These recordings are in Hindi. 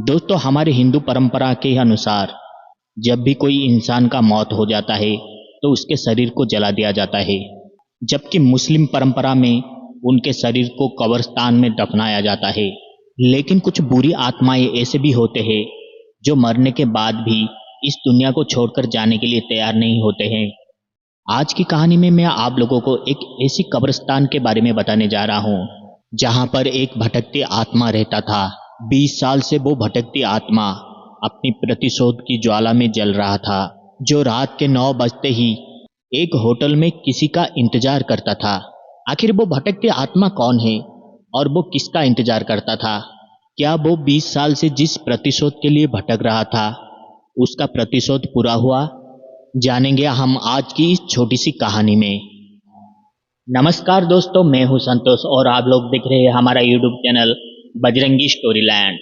दोस्तों, हमारे हिंदू परंपरा के अनुसार जब भी कोई इंसान का मौत हो जाता है तो उसके शरीर को जला दिया जाता है। जबकि मुस्लिम परंपरा में उनके शरीर को कब्रिस्तान में दफनाया जाता है। लेकिन कुछ बुरी आत्माएं ऐसे भी होते हैं जो मरने के बाद भी इस दुनिया को छोड़कर जाने के लिए तैयार नहीं होते हैं। आज की कहानी में मैं आप लोगों को एक ऐसी कब्रिस्तान के बारे में बताने जा रहा हूँ जहाँ पर एक भटकती आत्मा रहता था। 20 साल से वो भटकती आत्मा अपनी प्रतिशोध की ज्वाला में जल रहा था, जो रात के 9 बजते ही एक होटल में किसी का इंतजार करता था। आखिर वो भटकती आत्मा कौन है और वो किसका इंतजार करता था? क्या वो 20 साल से जिस प्रतिशोध के लिए भटक रहा था उसका प्रतिशोध पूरा हुआ? जानेंगे हम आज की इस छोटी सी कहानी में। नमस्कार दोस्तों, मैं हूं संतोष और आप लोग देख रहे हैं हमारा YouTube channel Bajrangi story land.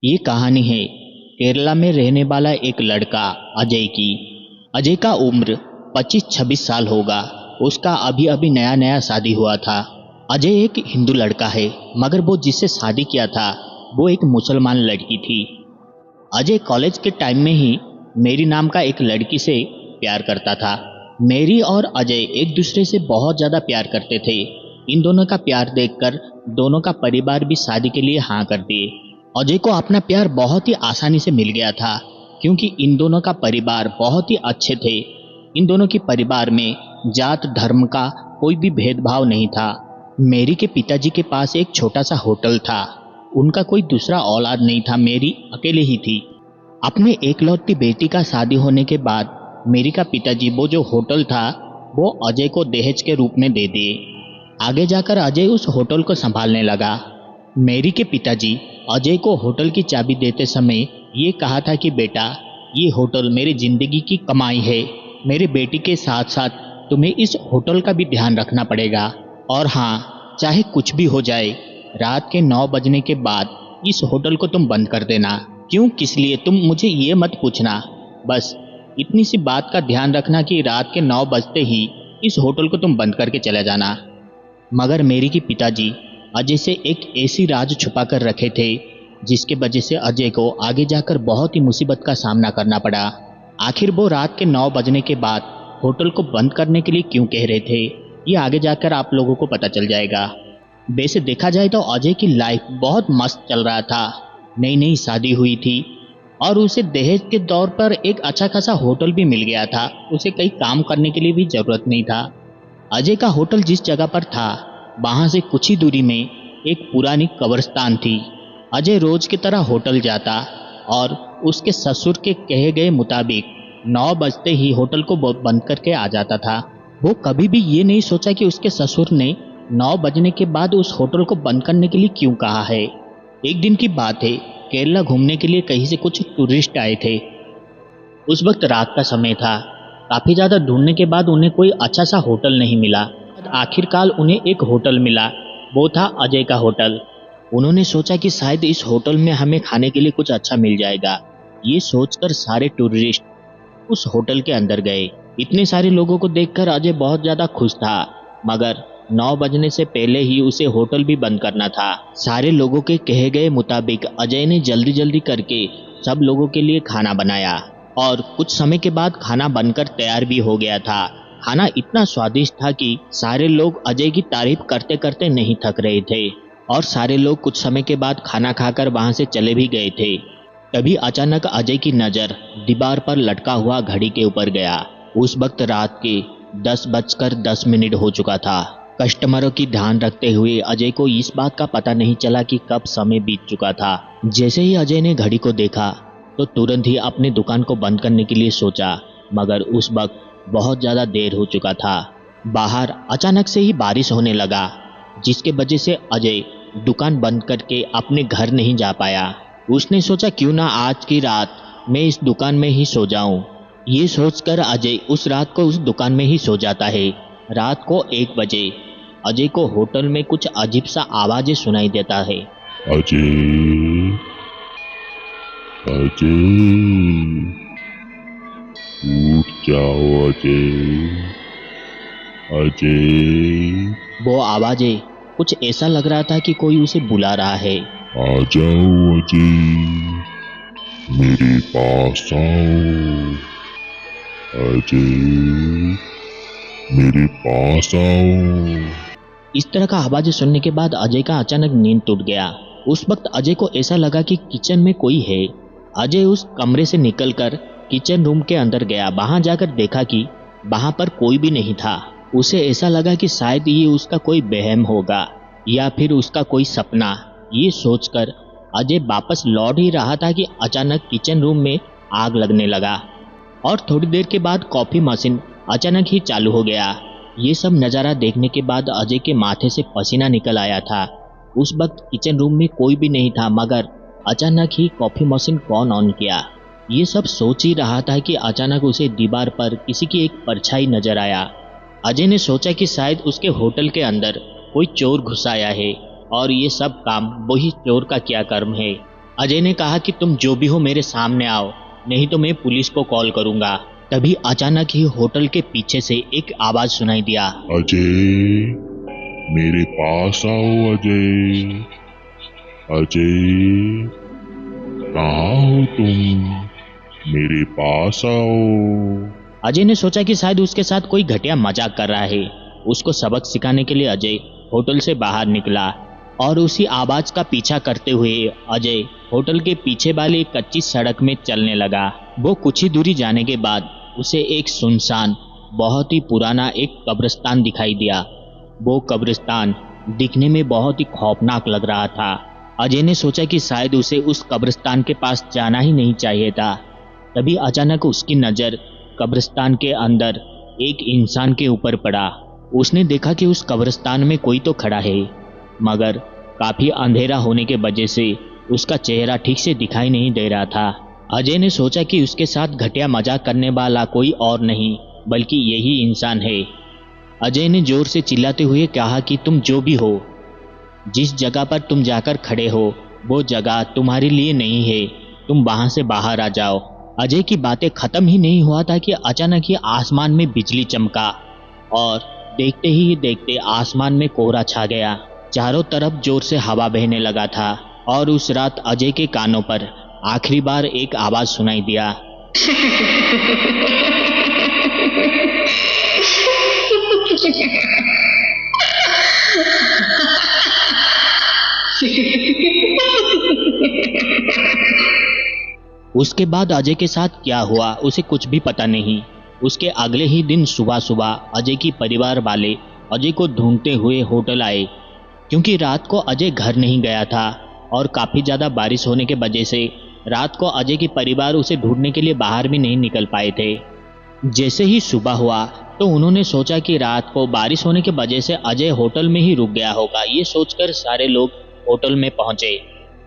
ये कहानी है केरला में रहने वाला एक लड़का अजय की। अजय का उम्र 25-26 साल होगा। उसका अभी अभी नया नया शादी हुआ था। अजय एक हिंदू लड़का है, मगर वो जिससे शादी किया था वो एक मुसलमान लड़की थी। अजय कॉलेज के टाइम में ही मेरी नाम का एक लड़की से प्यार करता था। मेरी और अजय एक दूसरे से बहुत ज़्यादा प्यार करते थे। इन दोनों का प्यार देखकर दोनों का परिवार भी शादी के लिए हाँ कर दिए। अजय को अपना प्यार बहुत ही आसानी से मिल गया था, क्योंकि इन दोनों का परिवार बहुत ही अच्छे थे। इन दोनों के परिवार में जात धर्म का कोई भी भेदभाव नहीं था। मेरी के पिताजी के पास एक छोटा सा होटल था। उनका कोई दूसरा औलाद नहीं था, मेरी अकेले ही थी। अपने एकलौती बेटी का शादी होने के बाद मेरी का पिताजी वो जो होटल था वो अजय को दहेज के रूप में दे दिए। आगे जाकर अजय उस होटल को संभालने लगा। मेरी के पिताजी अजय को होटल की चाबी देते समय ये कहा था कि बेटा, ये होटल मेरी जिंदगी की कमाई है। मेरे बेटी के साथ साथ तुम्हें इस होटल का भी ध्यान रखना पड़ेगा। और हाँ, चाहे कुछ भी हो जाए, रात के 9 बजने के बाद इस होटल को तुम बंद कर देना। क्यों, किस लिए, तुम मुझे ये मत पूछना। बस इतनी सी बात का ध्यान रखना कि रात के 9 बजते ही इस होटल को तुम बंद करके चले जाना। मगर मेरी के पिताजी अजय से एक ऐसी राज छुपा कर रखे थे जिसके वजह से अजय को आगे जाकर बहुत ही मुसीबत का सामना करना पड़ा। आखिर वो रात के 9 बजने के बाद होटल को बंद करने के लिए क्यों कह रहे थे, ये आगे जाकर आप लोगों को पता चल जाएगा। वैसे देखा जाए तो अजय की लाइफ बहुत मस्त चल रहा था। नई नई शादी हुई थी और उसे दहेज के तौर पर एक अच्छा खासा होटल भी मिल गया था। उसे कहीं काम करने के लिए भी जरूरत नहीं था। अजय का होटल जिस जगह पर था वहां से कुछ ही दूरी में एक पुरानी कब्रिस्तान थी। अजय रोज की तरह होटल जाता और उसके ससुर के कहे गए मुताबिक 9 बजते ही होटल को बंद करके आ जाता था। वो कभी भी ये नहीं सोचा कि उसके ससुर ने 9 बजने के बाद उस होटल को बंद करने के लिए क्यों कहा है। एक दिन की बात है, केरला घूमने के लिए कहीं से कुछ टूरिस्ट आए थे। उस वक्त रात का समय था। काफ़ी ज़्यादा ढूंढने के बाद उन्हें कोई अच्छा सा होटल नहीं मिला। आखिरकार उन्हें एक होटल मिला, वो था अजय का होटल। उन्होंने सोचा कि शायद इस होटल में हमें खाने के लिए कुछ अच्छा मिल जाएगा। ये सोचकर सारे टूरिस्ट उस होटल के अंदर गए। इतने सारे लोगों को देखकर अजय बहुत ज़्यादा खुश था, मगर 9 बजने से पहले ही उसे होटल भी बंद करना था। सारे लोगों के कहे गए मुताबिक अजय ने जल्दी जल्दी करके सब लोगों के लिए खाना बनाया और कुछ समय के बाद खाना बनकर तैयार भी हो गया था। खाना इतना स्वादिष्ट था कि सारे लोग अजय की तारीफ करते करते नहीं थक रहे थे और सारे लोग कुछ समय के बाद खाना खाकर वहां से चले भी गए थे। तभी अचानक अजय की नज़र दीवार पर लटका हुआ घड़ी के ऊपर गया। उस वक्त रात के 10:10 हो चुका था। कस्टमरों की ध्यान रखते हुए अजय को इस बात का पता नहीं चला कि कब समय बीत चुका था। जैसे ही अजय ने घड़ी को देखा तो तुरंत ही अपनी दुकान को बंद करने के लिए सोचा, मगर उस वक्त बहुत ज़्यादा देर हो चुका था। बाहर अचानक से ही बारिश होने लगा, जिसके वजह से अजय दुकान बंद करके अपने घर नहीं जा पाया। उसने सोचा क्यों ना आज की रात मैं इस दुकान में ही सो जाऊं। ये सोचकर अजय उस रात को उस दुकान में ही सो जाता है। रात को 1 बजे अजय को होटल में कुछ अजीब सा आवाजें सुनाई देता है। अजय, अजय, उठ जाओ अजय। अजय, वो आवाजें कुछ ऐसा लग रहा था कि कोई उसे बुला रहा है। आ जाओ अजय, मेरे पास आओ। अजय, मेरे पास आओ। इस तरह का आवाजें सुनने के बाद अजय का अचानक नींद टूट गया। उस वक्त अजय को ऐसा लगा कि किचन में कोई है। अजय उस कमरे से निकलकर किचन रूम के अंदर गया। वहां जाकर देखा कि वहां पर कोई भी नहीं था। उसे ऐसा लगा कि शायद ये उसका कोई वहम होगा या फिर उसका कोई सपना। ये सोचकर अजय वापस लौट ही रहा था कि अचानक किचन रूम में आग लगने लगा और थोड़ी देर के बाद कॉफी मशीन अचानक ही चालू हो गया। ये सब नज़ारा देखने के बाद अजय के माथे से पसीना निकल आया था। उस वक्त किचन रूम में कोई भी नहीं था, मगर अचानक ही कॉफी मशीन कौन ऑन किया। ये सब सोच ही रहा था कि अचानक उसे दीवार पर किसी की एक परछाई नजर आया। अजय ने सोचा कि शायद उसके होटल के अंदर कोई चोर घुस आया है और ये सब काम वही चोर का क्या कर्म है। अजय ने कहा कि तुम जो भी हो मेरे सामने आओ, नहीं तो मैं पुलिस को कॉल करूंगा। तभी अचानक ही होटल के पीछे से एक आवाज सुनाई दिया। अजय, मेरे पास आओ अजय। अजय, कहाँ हो तुम? मेरे पास आओ। अजय ने सोचा कि शायद उसके साथ कोई घटिया मजाक कर रहा है। उसको सबक सिखाने के लिए अजय होटल से बाहर निकला और उसी आवाज का पीछा करते हुए अजय होटल के पीछे वाली एक कच्ची सड़क में चलने लगा। वो कुछ ही दूरी जाने के बाद उसे एक सुनसान, बहुत ही पुराना एक कब्रिस्तान दिखाई दिया। वो कब्रिस्तान दिखने में बहुत ही खौफनाक लग रहा था। अजय ने सोचा कि शायद उसे उस कब्रिस्तान के पास जाना ही नहीं चाहिए था। तभी अचानक उसकी नज़र कब्रिस्तान के अंदर एक इंसान के ऊपर पड़ा। उसने देखा कि उस कब्रिस्तान में कोई तो खड़ा है, मगर काफ़ी अंधेरा होने के वजह से उसका चेहरा ठीक से दिखाई नहीं दे रहा था। अजय ने सोचा कि उसके साथ घटिया मजाक करने वाला कोई और नहीं बल्कि यही इंसान है। अजय ने जोर से चिल्लाते हुए कहा कि तुम जो भी हो, जिस जगह पर तुम जाकर खड़े हो वो जगह तुम्हारे लिए नहीं है, तुम वहां से बाहर आ जाओ। अजय की बातें खत्म ही नहीं हुआ था कि अचानक ही आसमान में बिजली चमका और देखते ही देखते आसमान में कोहरा छा गया। चारों तरफ जोर से हवा बहने लगा था और उस रात अजय के कानों पर आखिरी बार एक आवाज सुनाई दिया। उसके बाद अजय के साथ क्या हुआ उसे कुछ भी पता नहीं। उसके अगले ही दिन सुबह सुबह अजय की परिवार वाले अजय को ढूंढते हुए होटल आए, क्योंकि रात को अजय घर नहीं गया था और काफ़ी ज़्यादा बारिश होने के वजह से रात को अजय की परिवार उसे ढूंढने के लिए बाहर भी नहीं निकल पाए थे। जैसे ही सुबह हुआ तो उन्होंने सोचा कि रात को बारिश होने की वजह से अजय होटल में ही रुक गया होगा। ये सोचकर सारे लोग होटल में पहुंचे।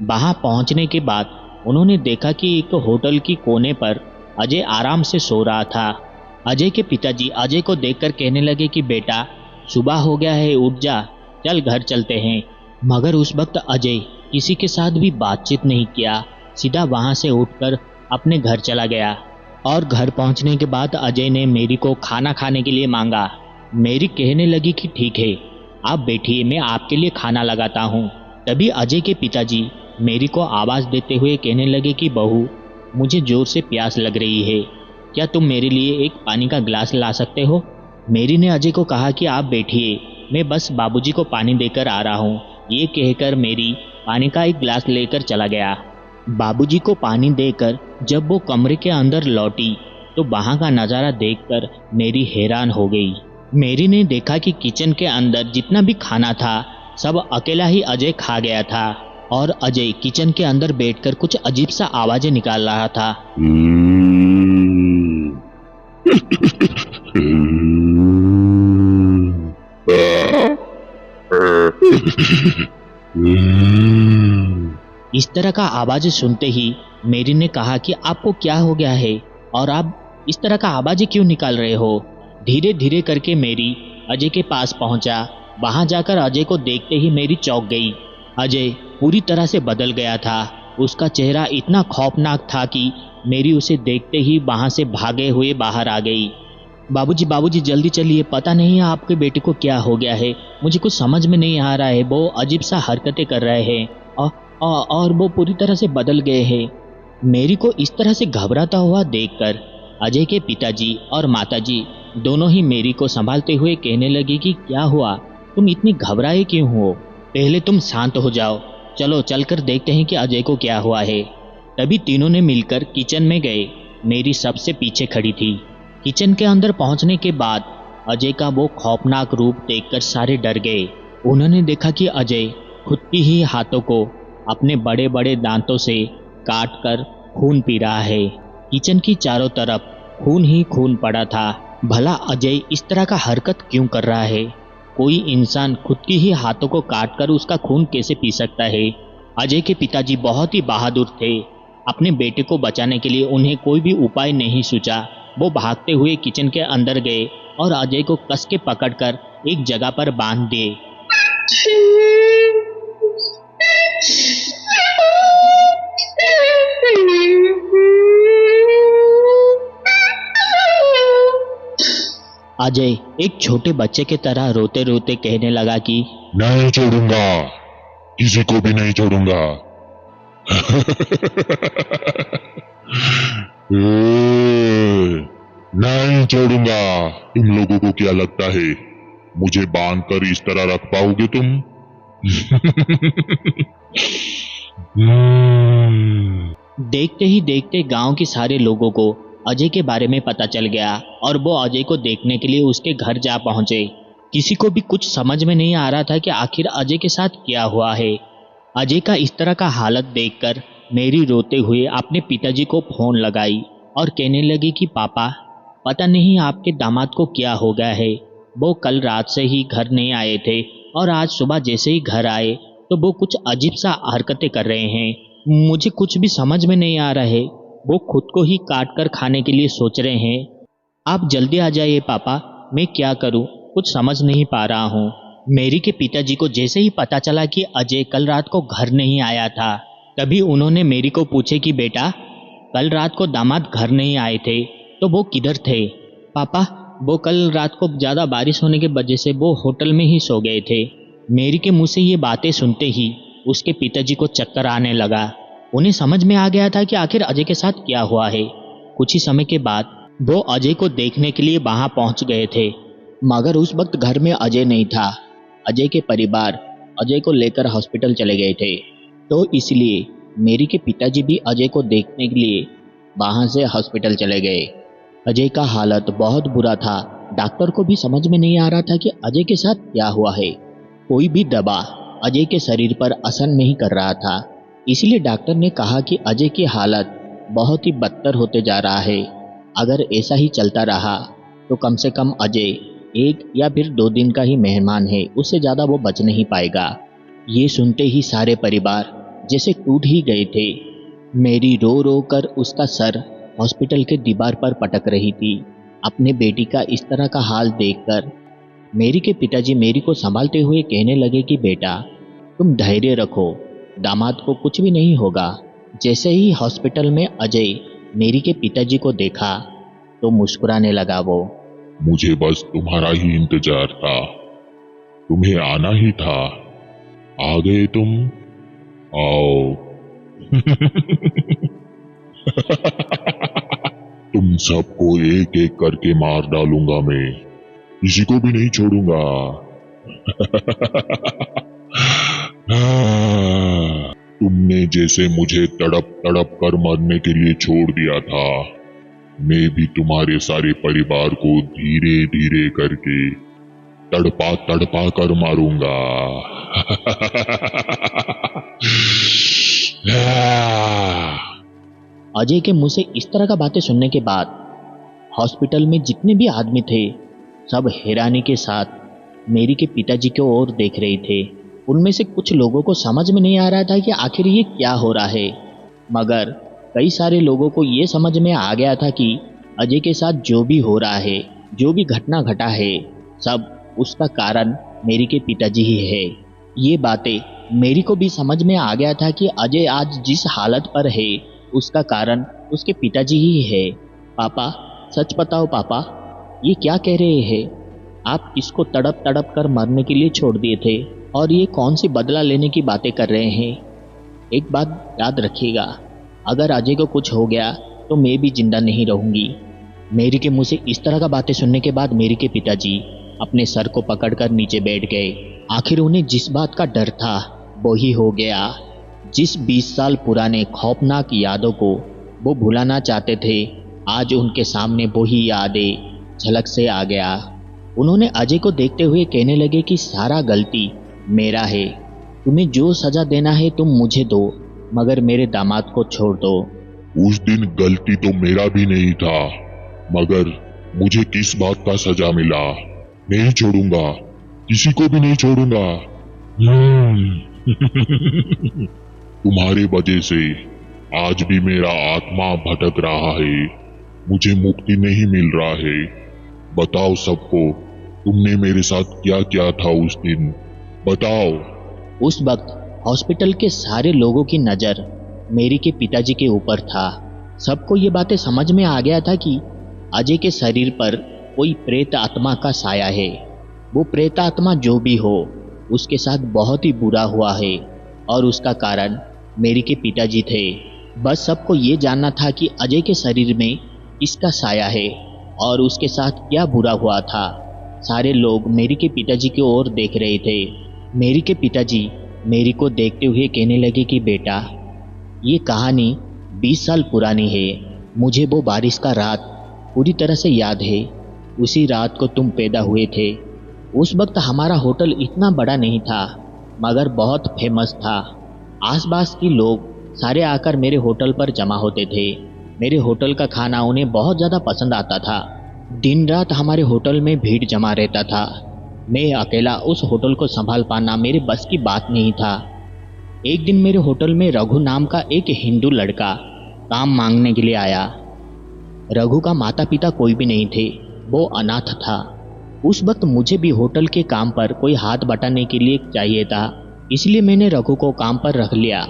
वहां पहुंचने के बाद उन्होंने देखा कि एक होटल की कोने पर अजय आराम से सो रहा था। अजय के पिताजी अजय को देखकर कहने लगे कि बेटा, सुबह हो गया है, उठ जा, चल घर चलते हैं। मगर उस वक्त अजय किसी के साथ भी बातचीत नहीं किया, सीधा वहां से उठकर अपने घर चला गया। और घर पहुंचने के बाद अजय ने मेरी को खाना खाने के लिए मांगा। मेरी कहने लगी कि ठीक है, आप बैठिए, मैं आपके लिए खाना लगाता हूँ। तभी अजय के पिताजी मेरी को आवाज़ देते हुए कहने लगे कि बहू, मुझे ज़ोर से प्यास लग रही है, क्या तुम मेरे लिए एक पानी का गिलास ला सकते हो? मेरी ने अजय को कहा कि आप बैठिए, मैं बस बाबूजी को पानी देकर आ रहा हूँ। ये कहकर मेरी पानी का एक गिलास लेकर चला गया। बाबूजी को पानी देकर जब वो कमरे के अंदर लौटी तो वहाँ का नज़ारा देखकर मेरी हैरान हो गई। मेरी ने देखा कि किचन के अंदर जितना भी खाना था सब अकेला ही अजय खा गया था और अजय किचन के अंदर बैठकर कुछ अजीब सा आवाज़ें निकाल रहा था। इस तरह का आवाज़ें सुनते ही मेरी ने कहा कि आपको क्या हो गया है और आप इस तरह का आवाज़ें क्यों निकाल रहे हो? धीरे धीरे करके मेरी अजय के पास पहुंचा। वहां जाकर अजय को देखते ही मेरी चौंक गई। अजय पूरी तरह से बदल गया था। उसका चेहरा इतना खौफनाक था कि मेरी उसे देखते ही वहां से भागे हुए बाहर आ गई। बाबूजी बाबूजी जल्दी चलिए, पता नहीं आपके बेटे को क्या हो गया है, मुझे कुछ समझ में नहीं आ रहा है, वो अजीब सा हरकतें कर रहे हैं और वो पूरी तरह से बदल गए हैं। मेरी को इस तरह से घबराता हुआ देखकर अजय के पिताजी और माताजी दोनों ही मेरी को संभालते हुए कहने लगे कि क्या हुआ, तुम इतनी घबराए क्यों हो, पहले तुम शांत हो जाओ, चलो चलकर देखते हैं कि अजय को क्या हुआ है। तभी तीनों ने मिलकर किचन में गए। मेरी सबसे पीछे खड़ी थी। किचन के अंदर पहुंचने के बाद अजय का वो खौफनाक रूप देखकर सारे डर गए। उन्होंने देखा कि अजय खुद की ही हाथों को अपने बड़े बड़े दांतों से काट कर खून पी रहा है। किचन की चारों तरफ खून ही खून पड़ा था। भला अजय इस तरह का हरकत क्यों कर रहा है? कोई इंसान खुद की ही हाथों को काट कर उसका खून कैसे पी सकता है? अजय के पिताजी बहुत ही बहादुर थे। अपने बेटे को बचाने के लिए उन्हें कोई भी उपाय नहीं सूझा। वो भागते हुए किचन के अंदर गए और अजय को कस के पकड़कर एक जगह पर बांध दिए। अजय एक छोटे बच्चे की तरह रोते रोते कहने लगा कि नहीं छोड़ूंगा, किसी को भी नहीं छोड़ूंगा। नहीं छोड़ूंगा। तुम लोगों को क्या लगता है मुझे बांध कर इस तरह रख पाओगे तुम? देखते ही देखते गांव के सारे लोगों को अजय के बारे में पता चल गया और वो अजय को देखने के लिए उसके घर जा पहुंचे। किसी को भी कुछ समझ में नहीं आ रहा था कि आखिर अजय के साथ क्या हुआ है। अजय का इस तरह का हालत देखकर मेरी रोते हुए अपने पिताजी को फोन लगाई और कहने लगी कि पापा, पता नहीं आपके दामाद को क्या हो गया है। वो कल रात से ही घर नहीं आए थे और आज सुबह जैसे ही घर आए तो वो कुछ अजीब सा हरकतें कर रहे हैं। मुझे कुछ भी समझ में नहीं आ रहा है। वो खुद को ही काट कर खाने के लिए सोच रहे हैं। आप जल्दी आ जाइए पापा, मैं क्या करूं, कुछ समझ नहीं पा रहा हूं। मेरी के पिताजी को जैसे ही पता चला कि अजय कल रात को घर नहीं आया था, तभी उन्होंने मेरी को पूछे कि बेटा, कल रात को दामाद घर नहीं आए थे तो वो किधर थे? पापा, वो कल रात को ज़्यादा बारिश होने की वजह से वो होटल में ही सो गए थे। मेरी के मुंह से ये बातें सुनते ही उसके पिताजी को चक्कर आने लगा। उन्हें समझ में आ गया था कि आखिर अजय के साथ क्या हुआ है। कुछ ही समय के बाद वो अजय को देखने के लिए वहां पहुंच गए थे, मगर उस वक्त घर में अजय नहीं था। अजय के परिवार अजय को लेकर हॉस्पिटल चले गए थे, तो इसलिए मेरी के पिताजी भी अजय को देखने के लिए वहां से हॉस्पिटल चले गए। अजय का हालत बहुत बुरा था। डॉक्टर को भी समझ में नहीं आ रहा था कि अजय के साथ क्या हुआ है। कोई भी दवा अजय के शरीर पर असर नहीं कर रहा था। इसलिए डॉक्टर ने कहा कि अजय की हालत बहुत ही बदतर होते जा रहा है। अगर ऐसा ही चलता रहा तो कम से कम अजय 1 या फिर 2 दिन का ही मेहमान है, उससे ज़्यादा वो बच नहीं पाएगा। ये सुनते ही सारे परिवार जैसे टूट ही गए थे। मेरी रो रो कर उसका सर हॉस्पिटल के दीवार पर पटक रही थी। अपने बेटी का इस तरह का हाल देखकर मेरी के पिताजी मेरी को संभालते हुए कहने लगे कि बेटा, तुम धैर्य रखो, दामाद को कुछ भी नहीं होगा। जैसे ही हॉस्पिटल में अजय मेरी के पिताजी को देखा तो मुस्कुराने लगा वो। मुझे बस तुम्हारा ही इंतजार था, तुम्हें आना ही था। आ गए तुम, आओ। तुम सबको एक एक करके मार डालूंगा मैं, किसी को भी नहीं छोड़ूंगा। तुमने जैसे मुझे तड़प तड़प कर मरने के लिए छोड़ दिया था, मैं भी तुम्हारे सारे परिवार को धीरे धीरे करके तड़पा तड़पा कर मारूंगा। अजय के मुंह से इस तरह का बातें सुनने के बाद हॉस्पिटल में जितने भी आदमी थे सब हैरानी के साथ मेरी के पिताजी की ओर देख रहे थे। उनमें से कुछ लोगों को समझ में नहीं आ रहा था कि आखिर ये क्या हो रहा है, मगर कई सारे लोगों को ये समझ में आ गया था कि अजय के साथ जो भी हो रहा है, जो भी घटना घटा है, सब उसका कारण मेरी के पिताजी ही है। ये बातें मेरी को भी समझ में आ गया था कि अजय आज जिस हालत पर है उसका कारण उसके पिताजी ही है। पापा, सच बताओ पापा, ये क्या कह रहे हैं? आप किसको तड़प तड़प कर मरने के लिए छोड़ दिए थे और ये कौन सी बदला लेने की बातें कर रहे हैं? एक बात याद रखिएगा, अगर अजय को कुछ हो गया तो मैं भी जिंदा नहीं रहूंगी। मेरी के मुंह से इस तरह का बातें सुनने के बाद मेरी के पिताजी अपने सर को पकड़कर नीचे बैठ गए। आखिर उन्हें जिस बात का डर था वो ही हो गया। जिस 20 साल पुराने खौफनाक यादों को वो भुलाना चाहते थे, आज उनके सामने वो ही यादें झलक से आ गया। उन्होंने अजय को देखते हुए कहने लगे कि सारा गलती मेरा है। तुम्हें जो सजा देना है तुम मुझे दो, मगर मेरे दामाद को छोड़ दो। उस दिन गलती तो मेरा भी नहीं था, मगर मुझे किस बात का सजा मिला? नहीं छोड़ूंगा, किसी को भी नहीं छोड़ूंगा। तुम्हारे वजह से आज भी मेरा आत्मा भटक रहा है, मुझे मुक्ति नहीं मिल रहा है। बताओ सबको, तुमने मेरे साथ क्या किया था उस दिन, बताओ। उस वक्त हॉस्पिटल के सारे लोगों की नज़र मेरी के पिताजी के ऊपर था। सबको ये बातें समझ में आ गया था कि अजय के शरीर पर कोई प्रेत आत्मा का साया है। वो प्रेत आत्मा जो भी हो, उसके साथ बहुत ही बुरा हुआ है और उसका कारण मेरी के पिताजी थे। बस सबको ये जानना था कि अजय के शरीर में किसका साया है और उसके साथ क्या बुरा हुआ था। सारे लोग मेरी के पिताजी की ओर देख रहे थे। मेरी के पिताजी मेरी को देखते हुए कहने लगे कि बेटा, ये कहानी 20 साल पुरानी है। मुझे वो बारिश का रात पूरी तरह से याद है। उसी रात को तुम पैदा हुए थे। उस वक्त हमारा होटल इतना बड़ा नहीं था, मगर बहुत फेमस था। आसपास के लोग सारे आकर मेरे होटल पर जमा होते थे। मेरे होटल का खाना उन्हें बहुत ज़्यादा पसंद आता था। दिन रात हमारे होटल में भीड़ जमा रहता था। मैं अकेला उस होटल को संभाल पाना मेरे बस की बात नहीं था। एक दिन मेरे होटल में रघु नाम का एक हिंदू लड़का काम मांगने के लिए आया। रघु का माता पिता कोई भी नहीं थे, वो अनाथ था। उस वक्त मुझे भी होटल के काम पर कोई हाथ बटाने के लिए चाहिए था, इसलिए मैंने रघु को काम पर रख लिया।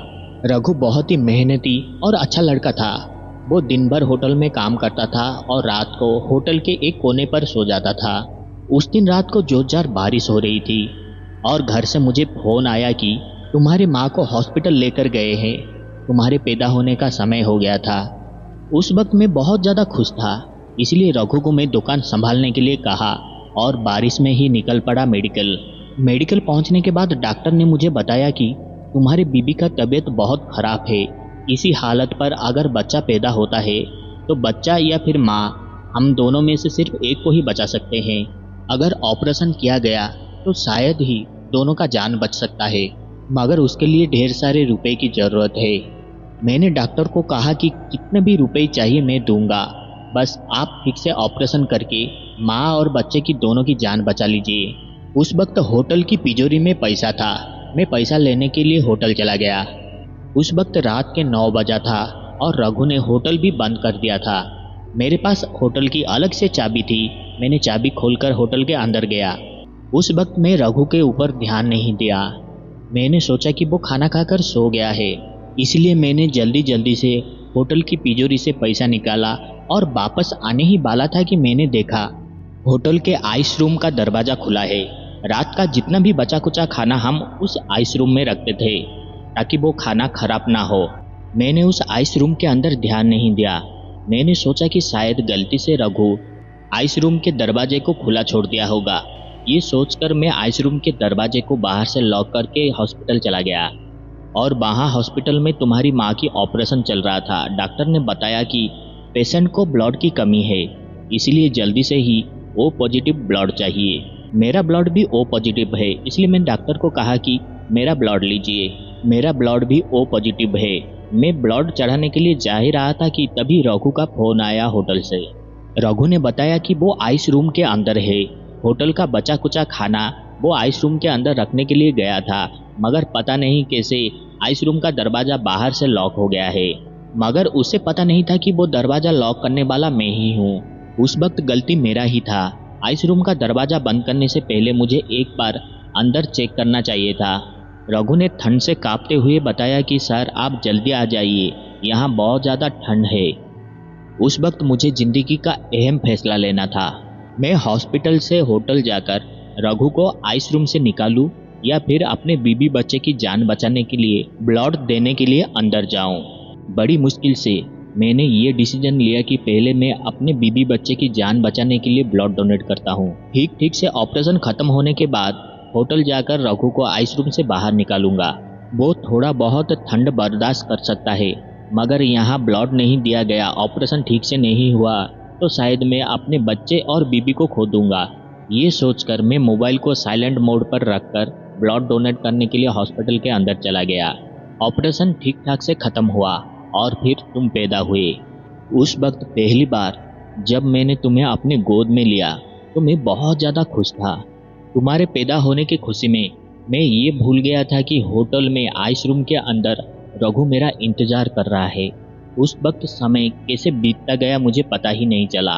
रघु बहुत ही मेहनती और अच्छा लड़का था। वो दिन भर होटल में काम करता था और रात को होटल के एक कोने पर सो जाता था। उस दिन रात को जोरदार बारिश हो रही थी और घर से मुझे फोन आया कि तुम्हारी माँ को हॉस्पिटल लेकर गए हैं, तुम्हारे पैदा होने का समय हो गया था। उस वक्त मैं बहुत ज़्यादा खुश था, इसलिए रघु को मैं दुकान संभालने के लिए कहा और बारिश में ही निकल पड़ा मेडिकल पहुंचने के बाद डॉक्टर ने मुझे बताया कि तुम्हारी बीबी का तबीयत बहुत ख़राब है। इसी हालत पर अगर बच्चा पैदा होता है तो बच्चा या फिर माँ, हम दोनों में से सिर्फ एक को ही बचा सकते हैं। अगर ऑपरेशन किया गया तो शायद ही दोनों का जान बच सकता है, मगर उसके लिए ढेर सारे रुपए की ज़रूरत है। मैंने डॉक्टर को कहा कि कितने भी रुपए चाहिए मैं दूंगा, बस आप ठीक से ऑपरेशन करके माँ और बच्चे की दोनों की जान बचा लीजिए। उस वक्त होटल की तिजोरी में पैसा था। मैं पैसा लेने के लिए होटल चला गया। उस वक्त रात के 9 बजा था और रघु ने होटल भी बंद कर दिया था। मेरे पास होटल की अलग से चाबी थी। मैंने चाबी खोलकर होटल के अंदर गया। उस वक्त मैं रघु के ऊपर ध्यान नहीं दिया। मैंने सोचा कि वो खाना खाकर सो गया है, इसलिए मैंने जल्दी से होटल की तिजोरी से पैसा निकाला और वापस आने ही वाला था कि मैंने देखा होटल के आइस रूम का दरवाज़ा खुला है। रात का जितना भी बचा कुचा खाना हम उस आइस रूम में रखते थे ताकि वो खाना खराब ना हो। मैंने उस आइस रूम के अंदर ध्यान नहीं दिया। मैंने सोचा कि शायद गलती से रघु आइस रूम के दरवाजे को खुला छोड़ दिया होगा। ये सोचकर मैं आइस रूम के दरवाजे को बाहर से लॉक करके हॉस्पिटल चला गया और वहाँ हॉस्पिटल में तुम्हारी माँ की ऑपरेशन चल रहा था। डॉक्टर ने बताया कि पेशेंट को ब्लड की कमी है, इसलिए जल्दी से ही ओ पॉजिटिव ब्लड चाहिए। मेरा ब्लड भी ओ पॉजिटिव है, इसलिए मैंने डॉक्टर को कहा कि मेरा ब्लड लीजिए। मेरा ब्लड भी ओ पॉजिटिव है। मैं ब्लड चढ़ाने के लिए जा ही रहा था कि तभी रघु का फ़ोन आया होटल से। रघु ने बताया कि वो आइस रूम के अंदर है। होटल का बचा कुचा खाना वो आइस रूम के अंदर रखने के लिए गया था, मगर पता नहीं कैसे आइस रूम का दरवाज़ा बाहर से लॉक हो गया है। मगर उसे पता नहीं था कि वो दरवाज़ा लॉक करने वाला मैं ही हूँ। उस वक्त गलती मेरा ही था। आइस रूम का दरवाज़ा बंद करने से पहले मुझे एक बार अंदर चेक करना चाहिए था। रघु ने ठंड से कांपते हुए बताया कि सर आप जल्दी आ जाइए, यहाँ बहुत ज़्यादा ठंड है। उस वक्त मुझे ज़िंदगी का अहम फैसला लेना था। मैं हॉस्पिटल से होटल जाकर रघु को आइस रूम से निकालूं या फिर अपने बीबी बच्चे की जान बचाने के लिए ब्लड देने के लिए अंदर जाऊं। बड़ी मुश्किल से मैंने ये डिसीजन लिया कि पहले मैं अपने बीबी बच्चे की जान बचाने के लिए ब्लड डोनेट करता हूँ। ठीक से ऑपरेशन खत्म होने के बाद होटल जाकर रघु को आइस रूम से बाहर निकालूंगा। वो थोड़ा बहुत ठंड बर्दाश्त कर सकता है, मगर यहाँ ब्लड नहीं दिया गया, ऑपरेशन ठीक से नहीं हुआ तो शायद मैं अपने बच्चे और बीबी को खो दूंगा। ये सोचकर मैं मोबाइल को साइलेंट मोड पर रखकर ब्लड डोनेट करने के लिए हॉस्पिटल के अंदर चला गया। ऑपरेशन ठीक ठाक से खत्म हुआ और फिर तुम पैदा हुए। उस वक्त पहली बार जब मैंने तुम्हें अपने गोद में लिया तो मैं बहुत ज़्यादा खुश था। तुम्हारे पैदा होने की खुशी में मैं ये भूल गया था कि होटल में आइस रूम के अंदर रघु मेरा इंतजार कर रहा है। उस वक्त समय कैसे बीतता गया मुझे पता ही नहीं चला।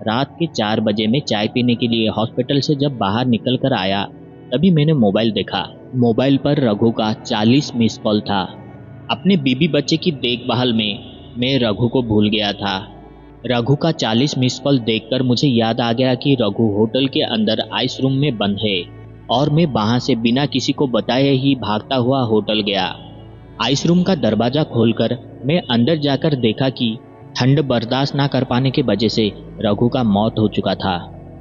रात के 4 बजे मैं चाय पीने के लिए हॉस्पिटल से जब बाहर निकल कर आया तभी मैंने मोबाइल देखा। मोबाइल पर रघु का 40 मिस कॉल था। अपने बीबी बच्चे की देखभाल में मैं रघु को भूल गया था। रघु का 40 मिस कॉल देखकर मुझे याद आ गया कि रघु होटल के अंदर आइस रूम में बंद है और मैं वहां से बिना किसी को बताए ही भागता हुआ होटल गया। आइस रूम का दरवाजा खोलकर मैं अंदर जाकर देखा कि ठंड बर्दाश्त ना कर पाने की वजह से रघु का मौत हो चुका था।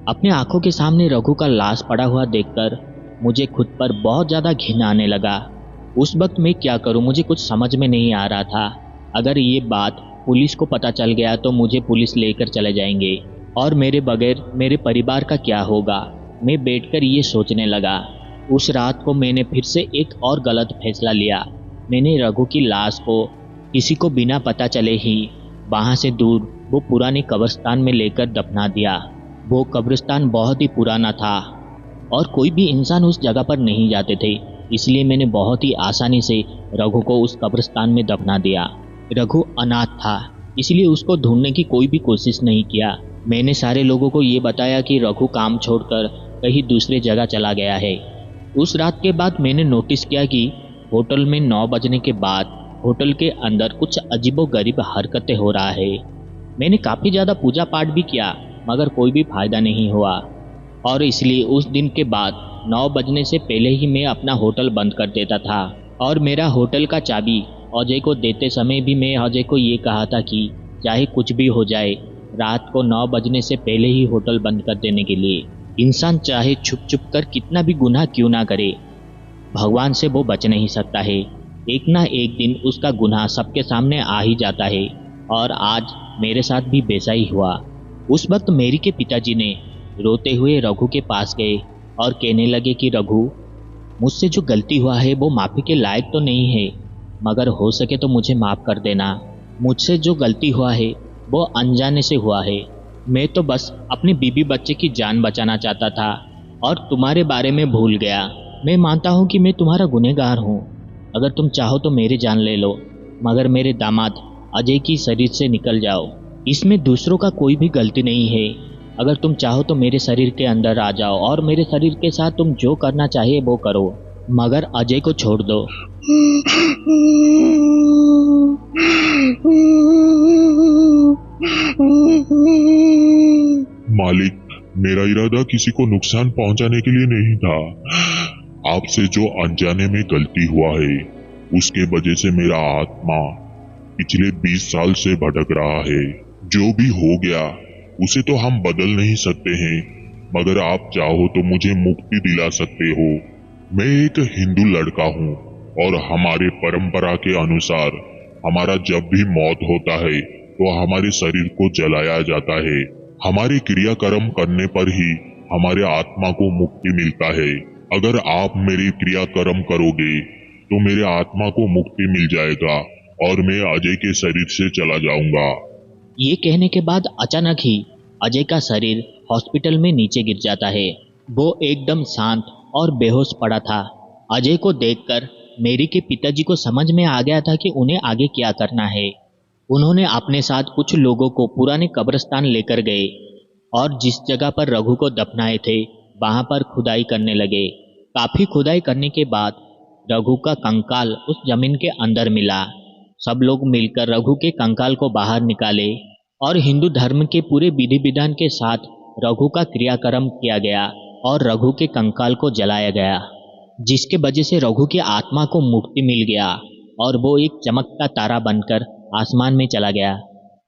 अपने आंखों के सामने रघु का लाश पड़ा हुआ देखकर मुझे खुद पर बहुत ज़्यादा घिन आने लगा। उस वक्त मैं क्या करूं मुझे कुछ समझ में नहीं आ रहा था। अगर ये बात पुलिस को पता चल गया तो मुझे पुलिस लेकर चले जाएंगे और मेरे बगैर मेरे परिवार का क्या होगा। मैं बैठकर ये सोचने लगा। उस रात को मैंने फिर से एक और गलत फैसला लिया। मैंने रघु की लाश को किसी को बिना पता चले ही वहाँ से दूर वो पुरानी कब्रिस्तान में लेकर दफना दिया। वो कब्रिस्तान बहुत ही पुराना था और कोई भी इंसान उस जगह पर नहीं जाते थे, इसलिए मैंने बहुत ही आसानी से रघु को उस कब्रिस्तान में दफना दिया। रघु अनाथ था, इसलिए उसको ढूंढने की कोई भी कोशिश नहीं किया। मैंने सारे लोगों को ये बताया कि रघु काम छोड़कर कहीं दूसरे जगह चला गया है। उस रात के बाद मैंने नोटिस किया कि होटल में 9 बजने के बाद होटल के अंदर कुछ अजीबोगरीब हरकतें हो रहा है। मैंने काफ़ी ज़्यादा पूजा पाठ भी किया मगर कोई भी फायदा नहीं हुआ और इसलिए उस दिन के बाद 9 बजने से पहले ही मैं अपना होटल बंद कर देता था। और मेरा होटल का चाबी अजय को देते समय भी मैं अजय को ये कहा था कि चाहे कुछ भी हो जाए रात को 9 बजने से पहले ही होटल बंद कर देने के लिए। इंसान चाहे छुप छुप कर कितना भी गुनाह क्यों ना करे, भगवान से वो बच नहीं सकता है। एक ना एक दिन उसका गुनाह सबके सामने आ ही जाता है और आज मेरे साथ भी वैसा ही हुआ। उस वक्त मेरी के पिताजी ने रोते हुए रघु के पास गए और कहने लगे कि रघु, मुझसे जो गलती हुआ है वो माफ़ी के लायक तो नहीं है, मगर हो सके तो मुझे माफ़ कर देना। मुझसे जो गलती हुआ है वो अनजाने से हुआ है। मैं तो बस अपनी बीबी बच्चे की जान बचाना चाहता था और तुम्हारे बारे में भूल गया। मैं मानता हूँ कि मैं तुम्हारा गुनहगार हूँ। अगर तुम चाहो तो मेरी जान ले लो, मगर मेरे दामाद अजय की शरीर से निकल जाओ। इसमें दूसरों का कोई भी गलती नहीं है। अगर तुम चाहो तो मेरे शरीर के अंदर आ जाओ और मेरे शरीर के साथ तुम जो करना चाहिए वो करो, मगर अजय को छोड़ दो। मालिक, मेरा इरादा किसी को नुकसान पहुंचाने के लिए नहीं था। आपसे जो अनजाने में गलती हुआ है उसके वजह से मेरा आत्मा पिछले 20 साल से भटक रहा है। जो भी हो गया उसे तो हम बदल नहीं सकते हैं, मगर आप चाहो तो मुझे मुक्ति दिला सकते हो। मैं एक हिंदू लड़का हूँ और हमारे परंपरा के अनुसार हमारा जब भी मौत होता है तो हमारे शरीर को जलाया जाता है। हमारे क्रियाकर्म करने पर ही हमारे आत्मा को मुक्ति मिलता है। अगर आप मेरी क्रियाकर्म करोगे तो मेरे आत्मा को मुक्ति मिल जाएगा और मैं अजय के शरीर से चला जाऊंगा। ये कहने के बाद अचानक ही अजय का शरीर हॉस्पिटल में नीचे गिर जाता है। वो एकदम शांत और बेहोश पड़ा था। अजय को देखकर मेरी के पिताजी को समझ में आ गया था कि उन्हें आगे क्या करना है। उन्होंने अपने साथ कुछ लोगों को पुराने कब्रिस्तान लेकर गए और जिस जगह पर रघु को दफनाए थे वहां पर खुदाई करने लगे। काफी खुदाई करने के बाद रघु का कंकाल उस जमीन के अंदर मिला। सब लोग मिलकर रघु के कंकाल को बाहर निकाले और हिंदू धर्म के पूरे विधि विधान के साथ रघु का क्रियाक्रम किया गया और रघु के कंकाल को जलाया गया, जिसके वजह से रघु की आत्मा को मुक्ति मिल गया और वो एक चमकता तारा बनकर आसमान में चला गया।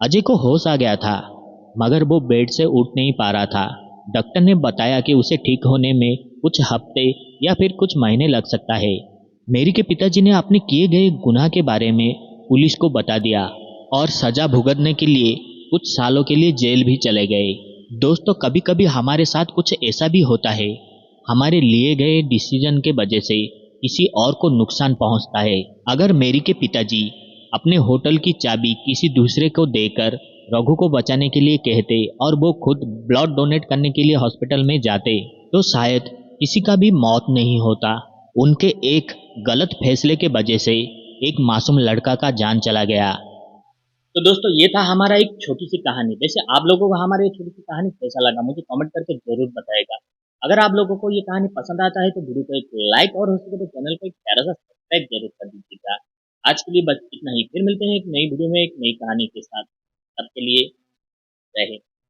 अजय को होश आ गया था, मगर वो बेड से उठ नहीं पा रहा था। डॉक्टर ने बताया कि उसे ठीक होने में कुछ हफ्ते या फिर कुछ महीने लग सकता है। मेरी के पिताजी ने अपने किए गए गुनाह के बारे में पुलिस को बता दिया और सजा भुगतने के लिए कुछ सालों के लिए जेल भी चले गए। दोस्तों, कभी कभी हमारे साथ कुछ ऐसा भी होता है, हमारे लिए गए डिसीजन के वजह से किसी और को नुकसान पहुंचता है। अगर मेरी के पिताजी अपने होटल की चाबी किसी दूसरे को देकर रघु को बचाने के लिए कहते और वो खुद ब्लड डोनेट करने के लिए हॉस्पिटल में जाते, तो शायद किसी का भी मौत नहीं होता। उनके एक गलत फैसले के वजह से एक मासूम लड़का का जान चला गया। तो दोस्तों, ये था हमारा एक छोटी सी कहानी। वैसे आप लोगों को हमारी ये छोटी सी कहानी कैसा लगा मुझे कमेंट करके जरूर बताएगा। अगर आप लोगों को ये कहानी पसंद आता है तो वीडियो को एक लाइक और हो सके तो चैनल को एक प्यारा सा सब्सक्राइब जरूर कर दीजिएगा। आज के लिए बस इतना ही, फिर मिलते हैं एक नई वीडियो में एक नई कहानी के साथ। तब के लिए जय हिंद।